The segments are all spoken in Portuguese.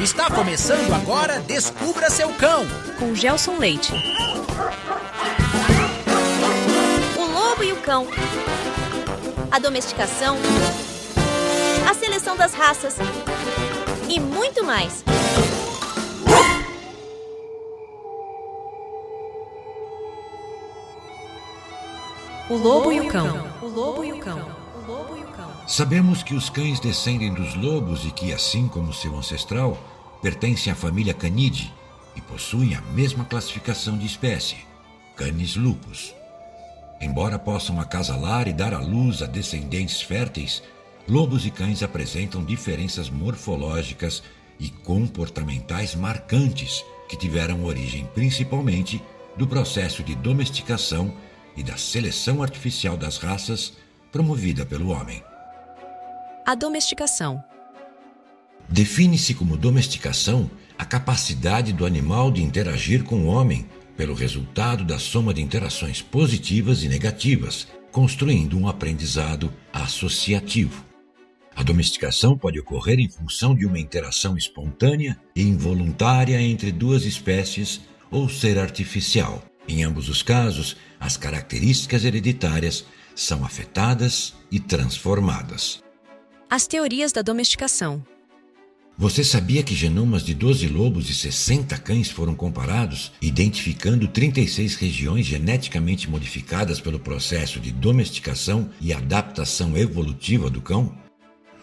Está começando agora Descubra Seu Cão, com Gelson Leite. O lobo e o cão. A domesticação. A seleção das raças. E muito mais. O lobo e o cão. O lobo e o cão. O lobo e o cão. Sabemos que os cães descendem dos lobos e que, assim como seu ancestral, pertencem à família Canidae e possuem a mesma classificação de espécie, Canis lupus. Embora possam acasalar e dar à luz a descendentes férteis, lobos e cães apresentam diferenças morfológicas e comportamentais marcantes que tiveram origem principalmente do processo de domesticação e da seleção artificial das raças promovida pelo homem. A domesticação. Define-se como domesticação a capacidade do animal de interagir com o homem pelo resultado da soma de interações positivas e negativas, construindo um aprendizado associativo. A domesticação pode ocorrer em função de uma interação espontânea e involuntária entre duas espécies ou ser artificial. Em ambos os casos, as características hereditárias são afetadas e transformadas. As teorias da domesticação. Você sabia que genomas de 12 lobos e 60 cães foram comparados, identificando 36 regiões geneticamente modificadas pelo processo de domesticação e adaptação evolutiva do cão?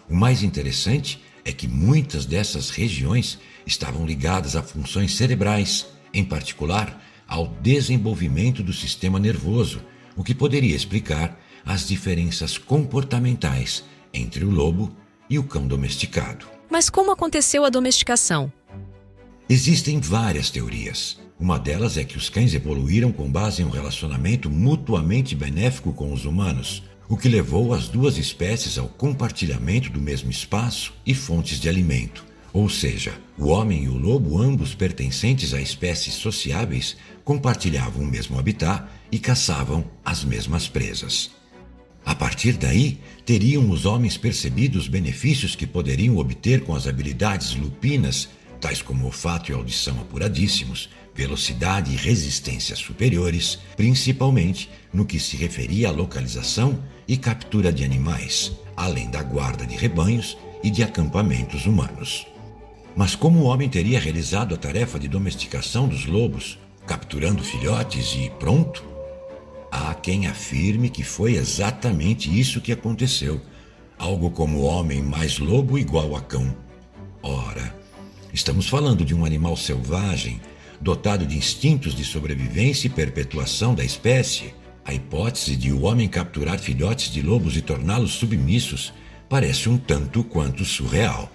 O mais interessante é que muitas dessas regiões estavam ligadas a funções cerebrais, em particular ao desenvolvimento do sistema nervoso, o que poderia explicar as diferenças comportamentais entre o lobo e o cão domesticado. Mas como aconteceu a domesticação? Existem várias teorias. Uma delas é que os cães evoluíram com base em um relacionamento mutuamente benéfico com os humanos, o que levou as duas espécies ao compartilhamento do mesmo espaço e fontes de alimento. Ou seja, o homem e o lobo, ambos pertencentes a espécies sociáveis, compartilhavam o mesmo habitat e caçavam as mesmas presas. A partir daí, teriam os homens percebido os benefícios que poderiam obter com as habilidades lupinas, tais como olfato e audição apuradíssimos, velocidade e resistência superiores, principalmente no que se referia à localização e captura de animais, além da guarda de rebanhos e de acampamentos humanos. Mas como o homem teria realizado a tarefa de domesticação dos lobos, capturando filhotes e pronto? Há quem afirme que foi exatamente isso que aconteceu, algo como homem mais lobo igual a cão. Ora, estamos falando de um animal selvagem, dotado de instintos de sobrevivência e perpetuação da espécie. A hipótese de o homem capturar filhotes de lobos e torná-los submissos parece um tanto quanto surreal.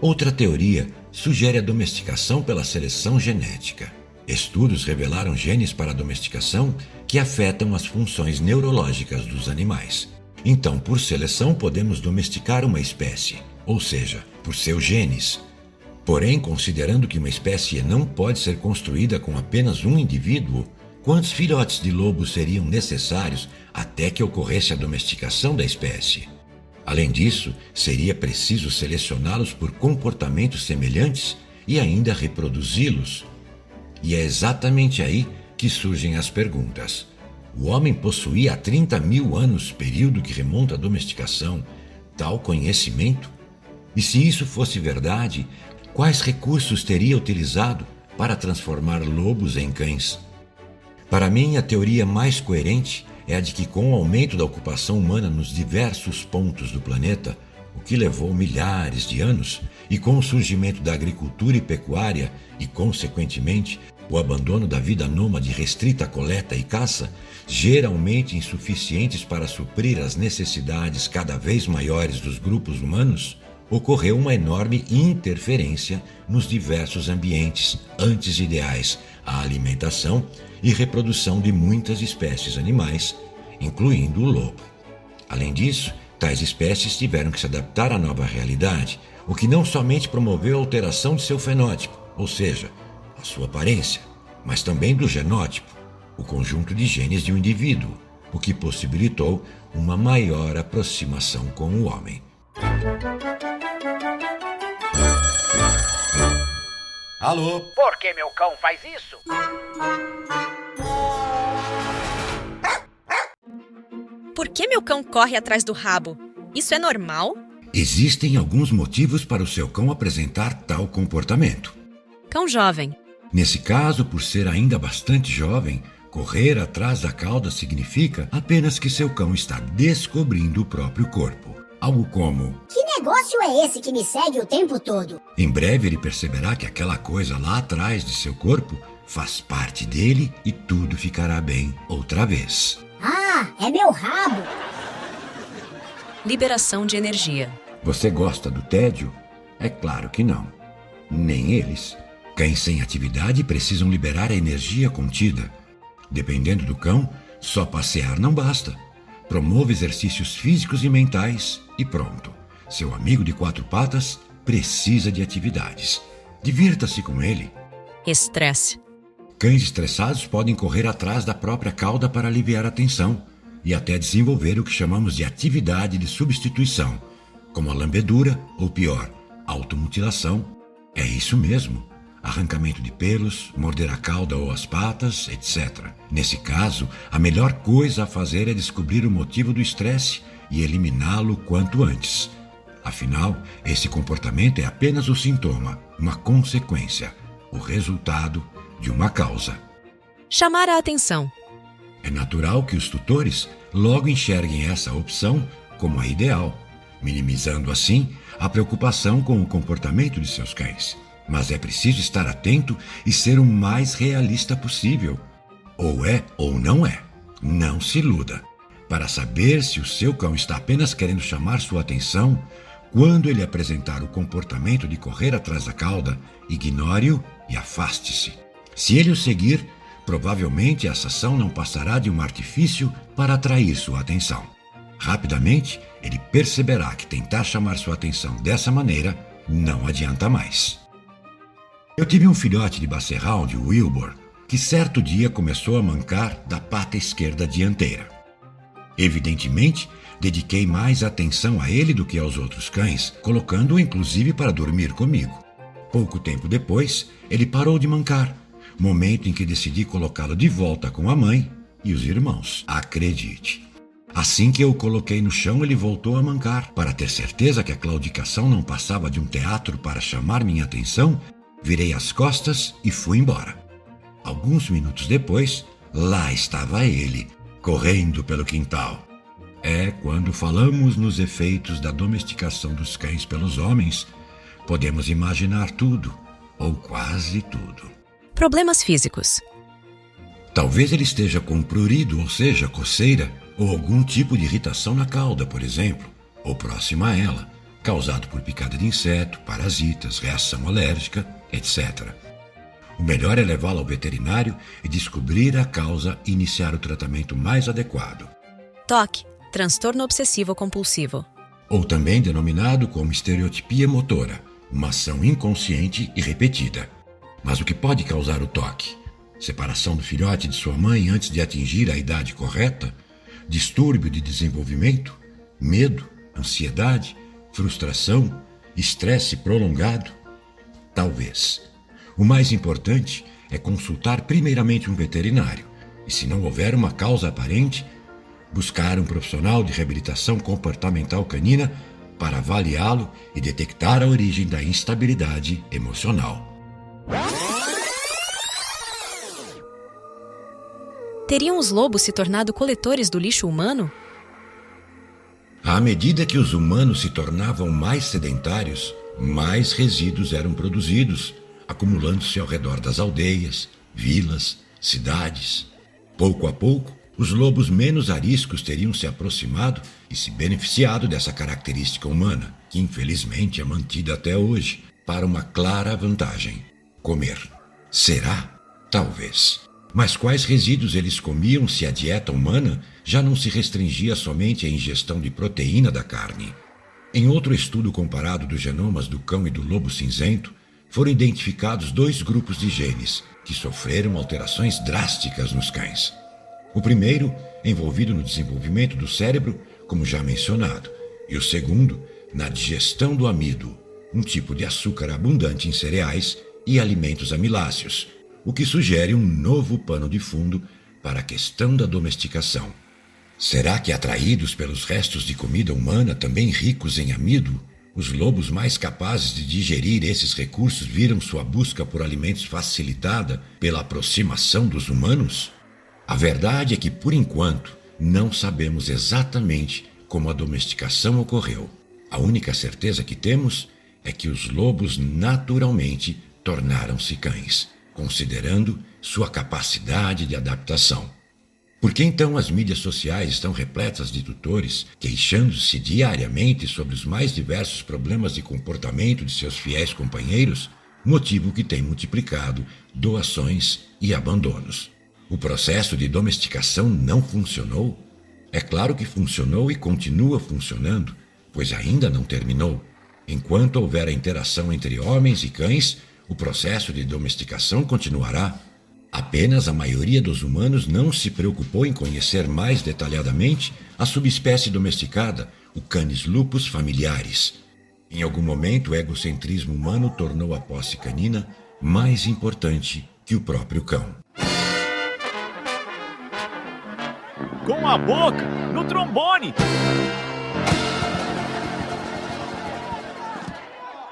Outra teoria sugere a domesticação pela seleção genética. Estudos revelaram genes para a domesticação que afetam as funções neurológicas dos animais. Então, por seleção, podemos domesticar uma espécie, ou seja, por seus genes. Porém, considerando que uma espécie não pode ser construída com apenas um indivíduo, quantos filhotes de lobo seriam necessários até que ocorresse a domesticação da espécie? Além disso, seria preciso selecioná-los por comportamentos semelhantes e ainda reproduzi-los. E é exatamente aí que surgem as perguntas. O homem possuía há 30 mil anos, período que remonta à domesticação, tal conhecimento? E se isso fosse verdade, quais recursos teria utilizado para transformar lobos em cães? Para mim, a teoria mais coerente é a de que, com o aumento da ocupação humana nos diversos pontos do planeta, o que levou milhares de anos, e com o surgimento da agricultura e pecuária e, consequentemente, o abandono da vida nômade restrita à coleta e caça, geralmente insuficientes para suprir as necessidades cada vez maiores dos grupos humanos, ocorreu uma enorme interferência nos diversos ambientes antes ideais à alimentação e reprodução de muitas espécies animais, incluindo o lobo. Além disso, tais espécies tiveram que se adaptar à nova realidade, o que não somente promoveu a alteração de seu fenótipo, ou seja, a sua aparência, mas também do genótipo, o conjunto de genes de um indivíduo, o que possibilitou uma maior aproximação com o homem. Alô? Por que meu cão faz isso? Por que meu cão corre atrás do rabo? Isso é normal? Existem alguns motivos para o seu cão apresentar tal comportamento. Cão jovem. Nesse caso, por ser ainda bastante jovem, correr atrás da cauda significa apenas que seu cão está descobrindo o próprio corpo. Algo como: Que negócio é esse que me segue o tempo todo? em breve ele perceberá que aquela coisa lá atrás de seu corpo faz parte dele e tudo ficará bem outra vez. Ah, é meu rabo. Liberação de energia. Você gosta do tédio? É claro que não. Nem eles. Cães sem atividade precisam liberar a energia contida. Dependendo do cão, só passear não basta. Promova exercícios físicos e mentais e pronto. Seu amigo de 4 patas precisa de atividades. Divirta-se com ele. Estresse. Cães estressados podem correr atrás da própria cauda para aliviar a tensão e até desenvolver o que chamamos de atividade de substituição, como a lambedura ou pior, automutilação. É isso mesmo. Arrancamento de pelos, morder a cauda ou as patas, etc. Nesse caso, a melhor coisa a fazer é descobrir o motivo do estresse e eliminá-lo quanto antes. Afinal, esse comportamento é apenas o sintoma, uma consequência, o resultado de uma causa. Chamar a atenção. É natural que os tutores logo enxerguem essa opção como a ideal, minimizando assim a preocupação com o comportamento de seus cães. Mas é preciso estar atento e ser o mais realista possível. Ou é ou não é. Não se iluda. Para saber se o seu cão está apenas querendo chamar sua atenção, quando ele apresentar o comportamento de correr atrás da cauda, ignore-o e afaste-se. Se ele o seguir, provavelmente essa ação não passará de um artifício para atrair sua atenção. Rapidamente, ele perceberá que tentar chamar sua atenção dessa maneira não adianta mais. Eu tive um filhote de Basset Hound, o Wilbur, que certo dia começou a mancar da pata esquerda dianteira. Evidentemente, dediquei mais atenção a ele do que aos outros cães, colocando-o inclusive para dormir comigo. Pouco tempo depois, ele parou de mancar, momento em que decidi colocá-lo de volta com a mãe e os irmãos. Acredite. Assim que eu o coloquei no chão, ele voltou a mancar. Para ter certeza que a claudicação não passava de um teatro para chamar minha atenção, virei as costas e fui embora. Alguns minutos depois, lá estava ele, correndo pelo quintal. Quando falamos nos efeitos da domesticação dos cães pelos homens, podemos imaginar tudo, ou quase tudo. Problemas físicos. Talvez ele esteja com prurido, ou seja, coceira, ou algum tipo de irritação na cauda, por exemplo, ou próxima a ela, causado por picada de inseto, parasitas, reação alérgica, etc. O melhor é levá-lo ao veterinário e descobrir a causa e iniciar o tratamento mais adequado. TOC. Transtorno obsessivo compulsivo. Ou também denominado como estereotipia motora, uma ação inconsciente e repetida. Mas o que pode causar o TOC? Separação do filhote de sua mãe antes de atingir a idade correta? Distúrbio de desenvolvimento? Medo? Ansiedade? Frustração? Estresse prolongado? Talvez. O mais importante é consultar primeiramente um veterinário e, se não houver uma causa aparente, buscar um profissional de reabilitação comportamental canina para avaliá-lo e detectar a origem da instabilidade emocional. Teriam os lobos se tornado coletores do lixo humano? À medida que os humanos se tornavam mais sedentários, mais resíduos eram produzidos, acumulando-se ao redor das aldeias, vilas, cidades. Pouco a pouco, os lobos menos ariscos teriam se aproximado e se beneficiado dessa característica humana, que infelizmente é mantida até hoje, para uma clara vantagem: comer. Será? Talvez. Mas quais resíduos eles comiam se a dieta humana já não se restringia somente à ingestão de proteína da carne? Em outro estudo comparado dos genomas do cão e do lobo cinzento, foram identificados 2 grupos de genes que sofreram alterações drásticas nos cães. O primeiro, envolvido no desenvolvimento do cérebro, como já mencionado, e o segundo, na digestão do amido, um tipo de açúcar abundante em cereais e alimentos amiláceos, o que sugere um novo pano de fundo para a questão da domesticação. Será que, atraídos pelos restos de comida humana também ricos em amido, os lobos mais capazes de digerir esses recursos viram sua busca por alimentos facilitada pela aproximação dos humanos? A verdade é que, por enquanto, não sabemos exatamente como a domesticação ocorreu. A única certeza que temos é que os lobos naturalmente tornaram-se cães, considerando sua capacidade de adaptação. Por que então as mídias sociais estão repletas de tutores queixando-se diariamente sobre os mais diversos problemas de comportamento de seus fiéis companheiros, motivo que tem multiplicado doações e abandonos? O processo de domesticação não funcionou? É claro que funcionou e continua funcionando, pois ainda não terminou. Enquanto houver a interação entre homens e cães, o processo de domesticação continuará. Apenas a maioria dos humanos não se preocupou em conhecer mais detalhadamente a subespécie domesticada, o Canis lupus familiaris. Em algum momento, o egocentrismo humano tornou a posse canina mais importante que o próprio cão. Com a boca no trombone!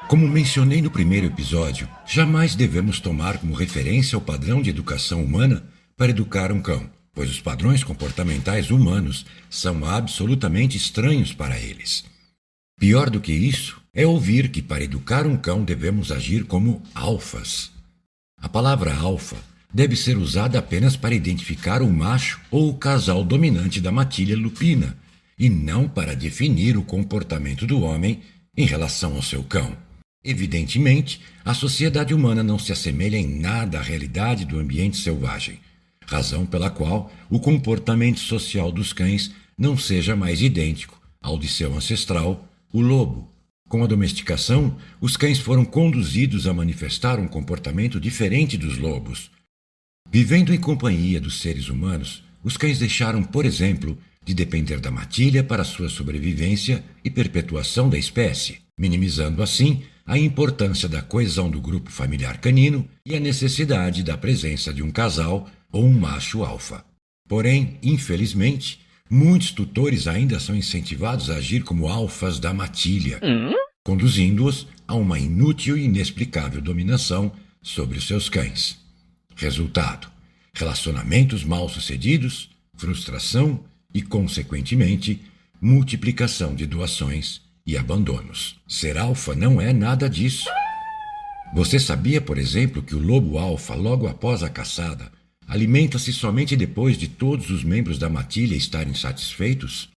Como mencionei no primeiro episódio, jamais devemos tomar como referência o padrão de educação humana para educar um cão, pois os padrões comportamentais humanos são absolutamente estranhos para eles. Pior do que isso é ouvir que para educar um cão devemos agir como alfas. A palavra alfa deve ser usada apenas para identificar o macho ou o casal dominante da matilha lupina, e não para definir o comportamento do homem em relação ao seu cão. Evidentemente, a sociedade humana não se assemelha em nada à realidade do ambiente selvagem, razão pela qual o comportamento social dos cães não seja mais idêntico ao de seu ancestral, o lobo. Com a domesticação, os cães foram conduzidos a manifestar um comportamento diferente dos lobos. Vivendo em companhia dos seres humanos, os cães deixaram, por exemplo, de depender da matilha para sua sobrevivência e perpetuação da espécie, minimizando assim a importância da coesão do grupo familiar canino e a necessidade da presença de um casal ou um macho alfa. Porém, infelizmente, muitos tutores ainda são incentivados a agir como alfas da matilha, conduzindo-os a uma inútil e inexplicável dominação sobre os seus cães. Resultado: relacionamentos mal-sucedidos, frustração e, consequentemente, multiplicação de doações e abandonos. Ser alfa não é nada disso. Você sabia, por exemplo, que o lobo alfa, logo após a caçada, alimenta-se somente depois de todos os membros da matilha estarem satisfeitos?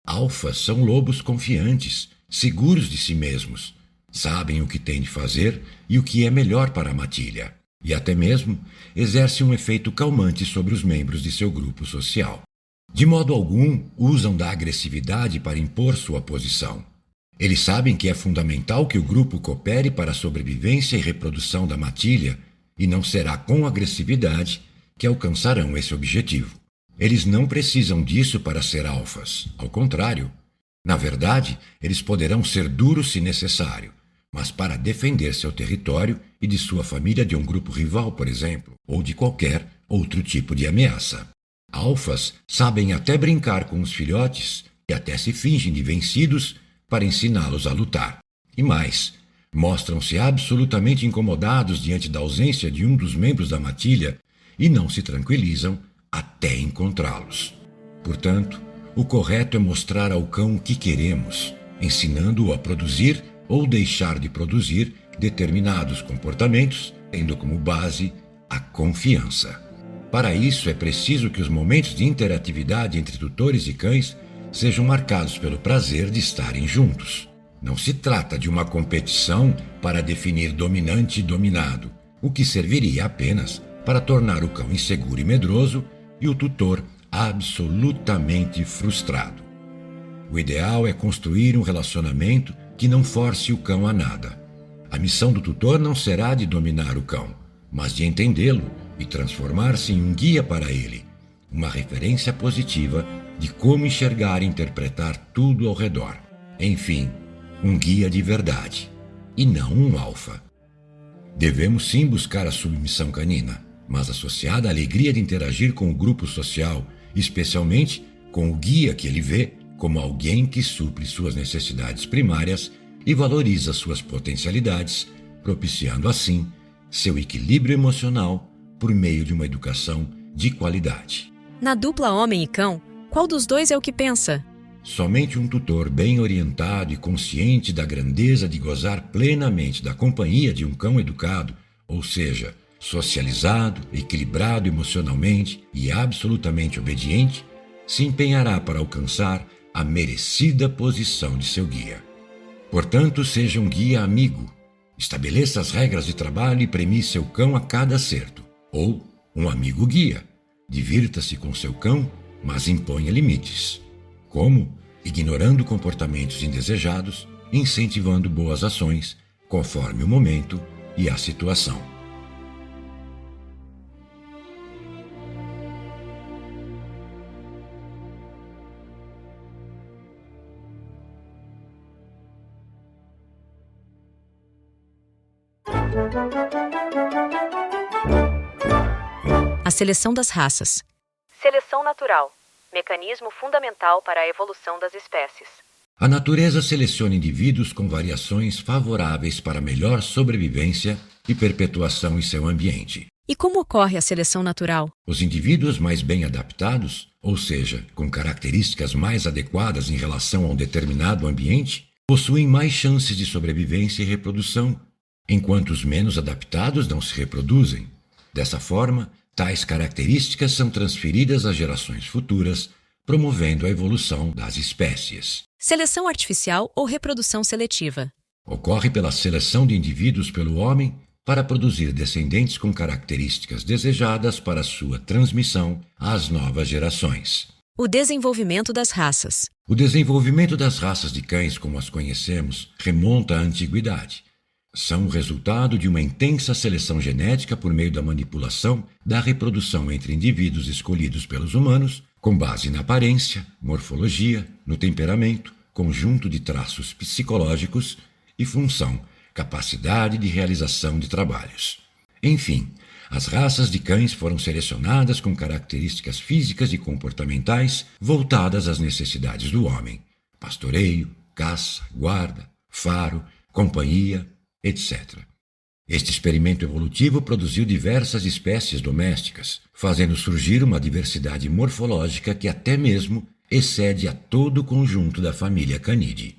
Alfas são lobos confiantes, seguros de si mesmos, sabem o que têm de fazer e o que é melhor para a matilha, e até mesmo exercem um efeito calmante sobre os membros de seu grupo social. De modo algum, usam da agressividade para impor sua posição. Eles sabem que é fundamental que o grupo coopere para a sobrevivência e reprodução da matilha, e não será com agressividade que alcançarão esse objetivo. Eles não precisam disso para ser alfas, ao contrário. Na verdade, eles poderão ser duros se necessário, mas para defender seu território e de sua família de um grupo rival, por exemplo, ou de qualquer outro tipo de ameaça. Alfas sabem até brincar com os filhotes e até se fingem de vencidos para ensiná-los a lutar. E mais, mostram-se absolutamente incomodados diante da ausência de um dos membros da matilha e não se tranquilizam até encontrá-los. Portanto, o correto é mostrar ao cão o que queremos, ensinando-o a produzir ou deixar de produzir determinados comportamentos, tendo como base a confiança. Para isso, é preciso que os momentos de interatividade entre tutores e cães sejam marcados pelo prazer de estarem juntos. Não se trata de uma competição para definir dominante e dominado, o que serviria apenas para tornar o cão inseguro e medroso e o tutor absolutamente frustrado. O ideal é construir um relacionamento que não force o cão a nada. A missão do tutor não será de dominar o cão, mas de entendê-lo e transformar-se em um guia para ele, uma referência positiva de como enxergar e interpretar tudo ao redor. Enfim, um guia de verdade, e não um alfa. Devemos sim buscar a submissão canina, mas associada à alegria de interagir com o grupo social, especialmente com o guia que ele vê como alguém que supre suas necessidades primárias e valoriza suas potencialidades, propiciando assim seu equilíbrio emocional por meio de uma educação de qualidade. Na dupla homem e cão, qual dos dois é o que pensa? Somente um tutor bem orientado e consciente da grandeza de gozar plenamente da companhia de um cão educado, ou seja, socializado, equilibrado emocionalmente e absolutamente obediente, se empenhará para alcançar a merecida posição de seu guia. Portanto, seja um guia amigo. Estabeleça as regras de trabalho e premie seu cão a cada acerto. Ou um amigo guia. Divirta-se com seu cão, mas imponha limites. Como? Ignorando comportamentos indesejados, incentivando boas ações, conforme o momento e a situação. A seleção das raças. Seleção natural. Mecanismo fundamental para a evolução das espécies. A natureza seleciona indivíduos com variações favoráveis para melhor sobrevivência e perpetuação em seu ambiente. E como ocorre a seleção natural? Os indivíduos mais bem adaptados, ou seja, com características mais adequadas em relação a um determinado ambiente, possuem mais chances de sobrevivência e reprodução, enquanto os menos adaptados não se reproduzem. Dessa forma, tais características são transferidas às gerações futuras, promovendo a evolução das espécies. Seleção artificial ou reprodução seletiva? Ocorre pela seleção de indivíduos pelo homem para produzir descendentes com características desejadas para sua transmissão às novas gerações. O desenvolvimento das raças. O desenvolvimento das raças de cães, como as conhecemos, remonta à antiguidade. São o resultado de uma intensa seleção genética por meio da manipulação da reprodução entre indivíduos escolhidos pelos humanos, com base na aparência, morfologia, no temperamento, conjunto de traços psicológicos e função, capacidade de realização de trabalhos. Enfim, as raças de cães foram selecionadas com características físicas e comportamentais voltadas às necessidades do homem: pastoreio, caça, guarda, faro, companhia, etc. Este experimento evolutivo produziu diversas espécies domésticas, fazendo surgir uma diversidade morfológica que até mesmo excede a todo o conjunto da família Canidae.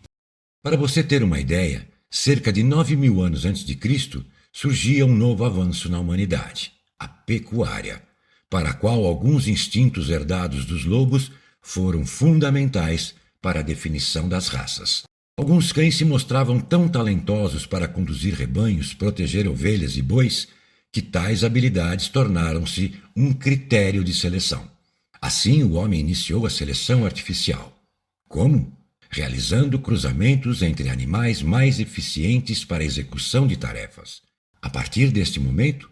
Para você ter uma ideia, cerca de 9.000 anos antes de Cristo, surgia um novo avanço na humanidade, a pecuária, para a qual alguns instintos herdados dos lobos foram fundamentais para a definição das raças. Alguns cães se mostravam tão talentosos para conduzir rebanhos, proteger ovelhas e bois, que tais habilidades tornaram-se um critério de seleção. Assim, o homem iniciou a seleção artificial. Como? Realizando cruzamentos entre animais mais eficientes para a execução de tarefas. A partir deste momento,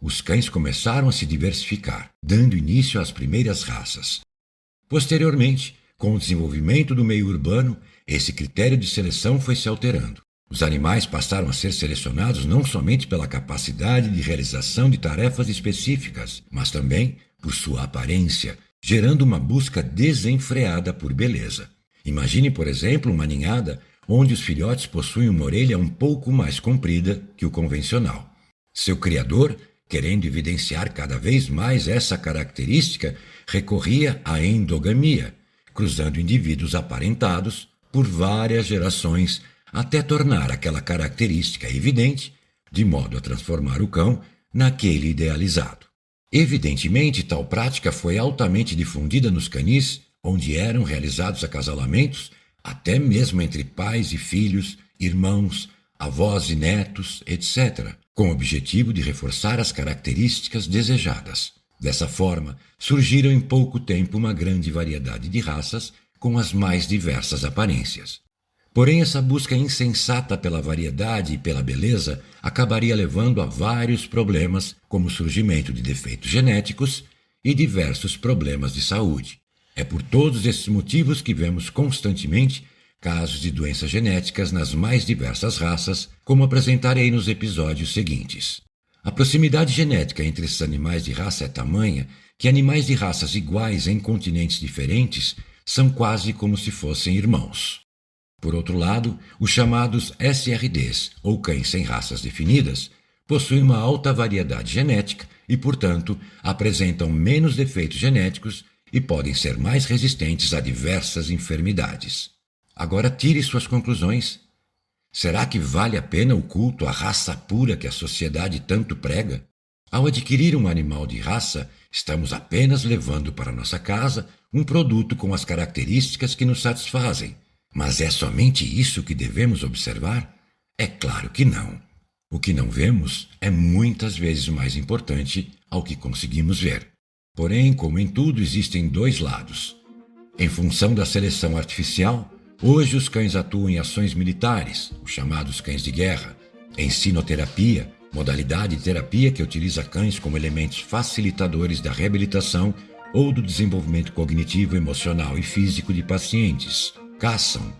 os cães começaram a se diversificar, dando início às primeiras raças. Posteriormente, com o desenvolvimento do meio urbano, esse critério de seleção foi se alterando. Os animais passaram a ser selecionados não somente pela capacidade de realização de tarefas específicas, mas também por sua aparência, gerando uma busca desenfreada por beleza. Imagine, por exemplo, uma ninhada onde os filhotes possuem uma orelha um pouco mais comprida que o convencional. Seu criador, querendo evidenciar cada vez mais essa característica, recorria à endogamia, cruzando indivíduos aparentados por várias gerações até tornar aquela característica evidente, de modo a transformar o cão naquele idealizado. Evidentemente, tal prática foi altamente difundida nos canis, onde eram realizados acasalamentos, até mesmo entre pais e filhos, irmãos, avós e netos, etc., com o objetivo de reforçar as características desejadas. Dessa forma, surgiram em pouco tempo uma grande variedade de raças com as mais diversas aparências. Porém, essa busca insensata pela variedade e pela beleza acabaria levando a vários problemas, como o surgimento de defeitos genéticos e diversos problemas de saúde. É por todos esses motivos que vemos constantemente casos de doenças genéticas nas mais diversas raças, como apresentarei nos episódios seguintes. A proximidade genética entre esses animais de raça é tamanha que animais de raças iguais em continentes diferentes são quase como se fossem irmãos. Por outro lado, os chamados SRDs, ou cães sem raças definidas, possuem uma alta variedade genética e, portanto, apresentam menos defeitos genéticos e podem ser mais resistentes a diversas enfermidades. Agora tire suas conclusões. Será que vale a pena o culto à raça pura que a sociedade tanto prega? Ao adquirir um animal de raça, estamos apenas levando para nossa casa um produto com as características que nos satisfazem. Mas é somente isso que devemos observar? É claro que não. O que não vemos é muitas vezes mais importante ao que conseguimos ver. Porém, como em tudo, existem dois lados. Em função da seleção artificial, hoje os cães atuam em ações militares, os chamados cães de guerra, ensinoterapia, modalidade de terapia que utiliza cães como elementos facilitadores da reabilitação ou do desenvolvimento cognitivo, emocional e físico de pacientes. Caçam,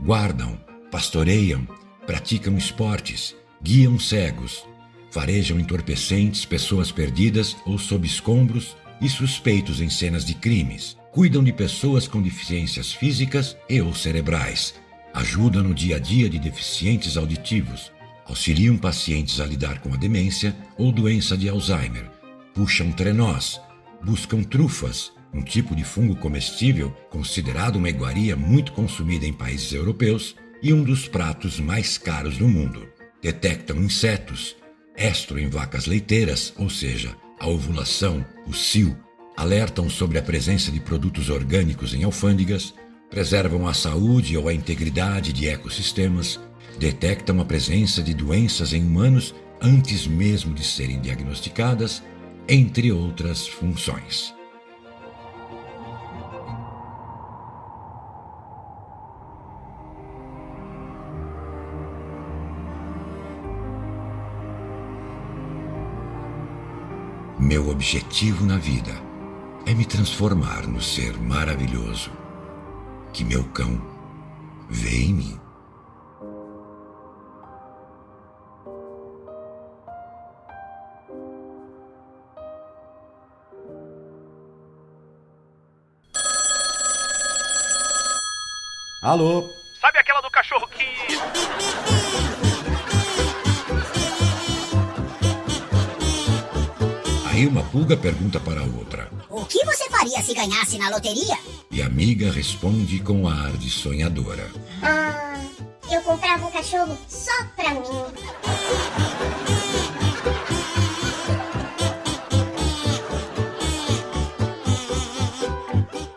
guardam, pastoreiam, praticam esportes, guiam cegos, farejam entorpecentes, pessoas perdidas ou sob escombros e suspeitos em cenas de crimes. Cuidam de pessoas com deficiências físicas e ou cerebrais. Ajudam no dia a dia de deficientes auditivos. Auxiliam pacientes a lidar com a demência ou doença de Alzheimer. Puxam trenós. Buscam trufas, um tipo de fungo comestível considerado uma iguaria muito consumida em países europeus e um dos pratos mais caros do mundo. Detectam insetos, estro em vacas leiteiras, ou seja, a ovulação, o cio, alertam sobre a presença de produtos orgânicos em alfândegas, preservam a saúde ou a integridade de ecossistemas, detectam a presença de doenças em humanos antes mesmo de serem diagnosticadas, entre outras funções. Meu objetivo na vida é me transformar no ser maravilhoso que meu cão vê em mim. Alô? Sabe aquela do cachorro que... Aí uma pulga pergunta para a outra. O que você faria se ganhasse na loteria? E a amiga responde com ar de sonhadora. Eu comprava um cachorro só pra mim.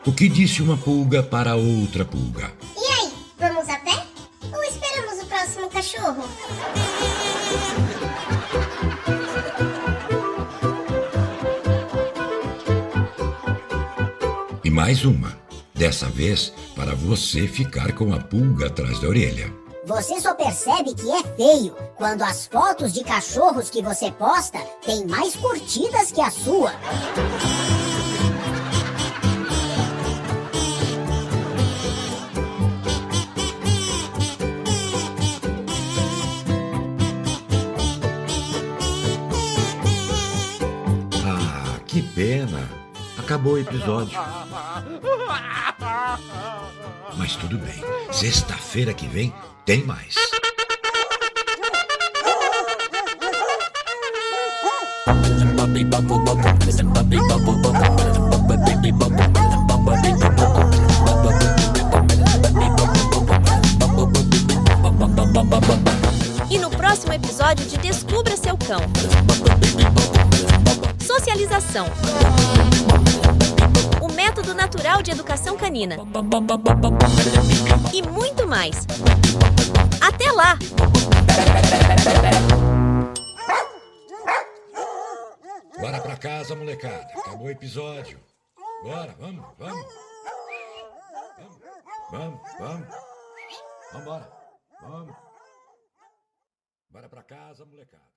O que disse uma pulga para a outra pulga? E aí, vamos a pé? Ou esperamos o próximo cachorro? E mais uma, dessa vez para você ficar com a pulga atrás da orelha. Você só percebe que é feio quando as fotos de cachorros que você posta têm mais curtidas que a sua. Ah, que pena. Acabou o episódio. Mas tudo bem. Sexta-feira que vem tem mais. E no próximo episódio de Descubra Seu Cão. Socialização. O método natural de educação canina. E muito mais. Até lá! Bora pra casa, molecada. Acabou o episódio. Bora, vamos. Vambora. Vamos. Bora pra casa, molecada.